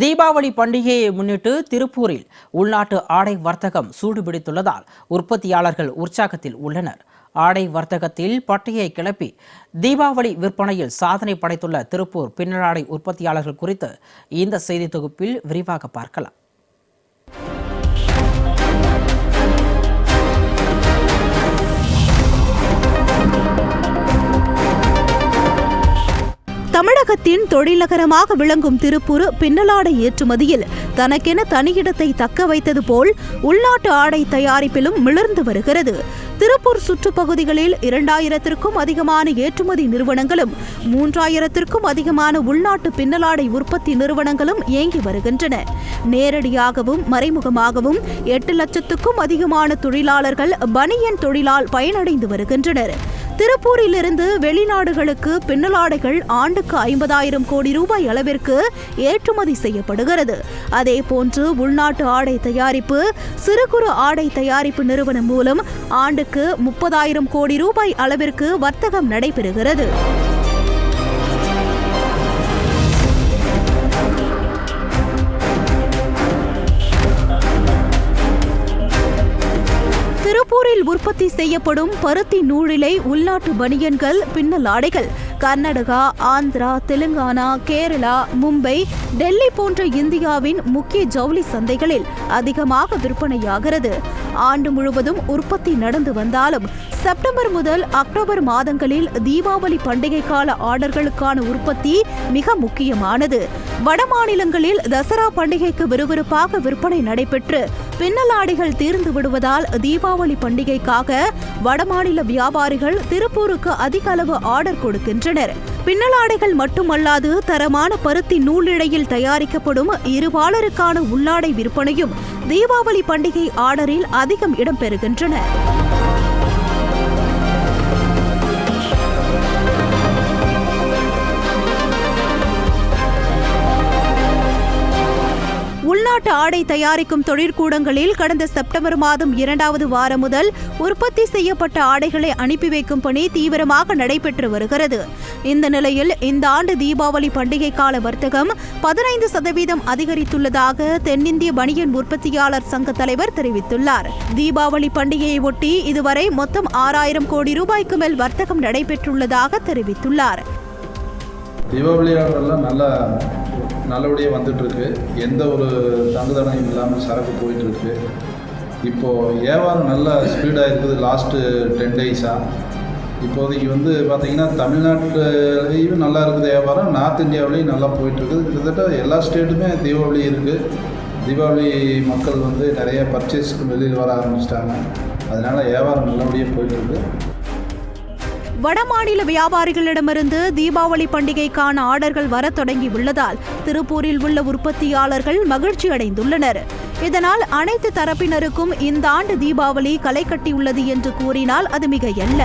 தீபாவளி பண்டிகையை முன்னிட்டு திருப்பூரில் உள்நாட்டு ஆடை வர்த்தகம் சூடுபிடித்துள்ளதால் உற்பத்தியாளர்கள் உற்சாகத்தில் உள்ளனர். ஆடை வர்த்தகத்தில் பட்டையை கிளப்பி தீபாவளி விற்பனையில் சாதனை படைத்துள்ள திருப்பூர் பின்னலாடை உற்பத்தியாளர்கள் குறித்து இந்த செய்தி தொகுப்பில் விரிவாக பார்க்கலாம். தமிழகத்தின் தொழில்நகரமாக விளங்கும் திருப்பூர் பின்னலாடை ஏற்றுமதியில் தனக்கென தனியிடத்தை தக்க வைத்தது போல் உள்நாட்டு ஆடை தயாரிப்பிலும் மிளர்ந்து வருகிறது. திருப்பூர் சுற்றுப்பகுதிகளில் 2000க்கும் அதிகமான ஏற்றுமதி நிறுவனங்களும் 3000க்கும் அதிகமான உள்நாட்டு பின்னலாடை உற்பத்தி நிறுவனங்களும் இயங்கி வருகின்றன. நேரடியாகவும் மறைமுகமாகவும் 8 லட்சத்துக்கும் அதிகமான தொழிலாளர்கள் பனியன் தொழிலால் பயனடைந்து வருகின்றனர். திருப்பூரிலிருந்து வெளிநாடுகளுக்கு பின்னலாடைகள் ஆண்டுக்கு 50,000 கோடி ரூபாய் அளவிற்கு ஏற்றுமதி செய்யப்படுகிறது. அதேபோன்று உள்நாட்டு ஆடை தயாரிப்பு சிறு குறு ஆடை தயாரிப்பு நிறுவனம் மூலம் ஆண்டுக்கு 30,000 கோடி ரூபாய் அளவிற்கு வர்த்தகம் நடைபெறுகிறது. திருப்பூரில் உற்பத்தி செய்யப்படும் பருத்தி நூலிலை உள்நாட்டு பனியன்கள், பின்னல் ஆடைகள் கர்நாடகா, ஆந்திரா, தெலுங்கானா, கேரளா, மும்பை, டெல்லி போன்ற இந்தியாவின் முக்கிய ஜவுளி சந்தைகளில் அதிகமாக விற்பனையாகிறது. ஆண்டு முழுவதும் உற்பத்தி நடந்து வந்தாலும் செப்டம்பர் முதல் அக்டோபர் மாதங்களில் தீபாவளி பண்டிகை கால ஆர்டர்களுக்கான உற்பத்தி மிக முக்கியமானது. வட மாநிலங்களில் தசரா பண்டிகைக்கு விறுவிறுப்பாக விற்பனை நடைபெற்று பின்னலாடைகள் தீர்ந்து விடுவதால் தீபாவளி பண்டிகைக்காக வடமாநில வியாபாரிகள் திருப்பூருக்கு அதிக அளவு ஆர்டர் கொடுக்கின்றனர். பின்னலாடைகள் மட்டுமல்லாது தரமான பருத்தி நூலிழையில் தயாரிக்கப்படும் இருபாலருக்கான உள்நாடை விற்பனையும் தீபாவளி பண்டிகை ஆர்டரில் அதிகம் இடம்பெறுகின்றன. உள்நாட்டு ஆடை தயாரிக்கும் தொழிற்கூடங்களில் கடந்த செப்டம்பர் மாதம் 2வது வாரம் முதல் உற்பத்தி செய்யப்பட்ட ஆடைகளை அனுப்பி வைக்கும் பணி தீவிரமாக நடைபெற்று வருகிறது. இந்த நிலையில் இந்த ஆண்டு தீபாவளி பண்டிகை கால வர்த்தகம் 15% அதிகரித்துள்ளதாக தென்னிந்திய பனியன் உற்பத்தியாளர் சங்க தலைவர் தெரிவித்துள்ளார். தீபாவளி பண்டிகையை ஒட்டி இதுவரை மொத்தம் 6,000 கோடி ரூபாய்க்கு மேல் வர்த்தகம் நடைபெற்றுள்ளதாக தெரிவித்துள்ளார். நல்லபடியாக வந்துட்டுருக்கு. எந்த ஒரு தங்குதடையும் இல்லாமல் சரக்கு போயிட்டுருக்கு. இப்போது வியாபாரம் நல்லா ஸ்பீடாக இருக்குது. லாஸ்ட்டு 10 டேஸாக இப்போதைக்கு பார்த்திங்கன்னா தமிழ்நாட்டிலையும் நல்லா இருக்குது வியாபாரம், நார்த் இந்தியாவிலையும் நல்லா போயிட்டுருக்குது. கிட்டத்தட்ட எல்லா ஸ்டேட்டுமே தீபாவளி இருக்குது. தீபாவளி மக்கள் நிறைய பர்ச்சேஸ்க்கு வெளியில் வர ஆரம்பிச்சிட்டாங்க. அதனால் வியாபாரம் நல்லபடியாக போயிட்டுருக்கு. வடமாநில வியாபாரிகளிடமிருந்து தீபாவளி பண்டிகைக்கான ஆர்டர்கள் வர தொடங்கியுள்ளதால் திருப்பூரில் உள்ள உற்பத்தியாளர்கள் மகிழ்ச்சி அடைந்துள்ளனர். இதனால் அனைத்து தரப்பினருக்கும் இந்த ஆண்டு தீபாவளி களை கட்டியுள்ளது என்று கூறினால் அது மிகையல்ல.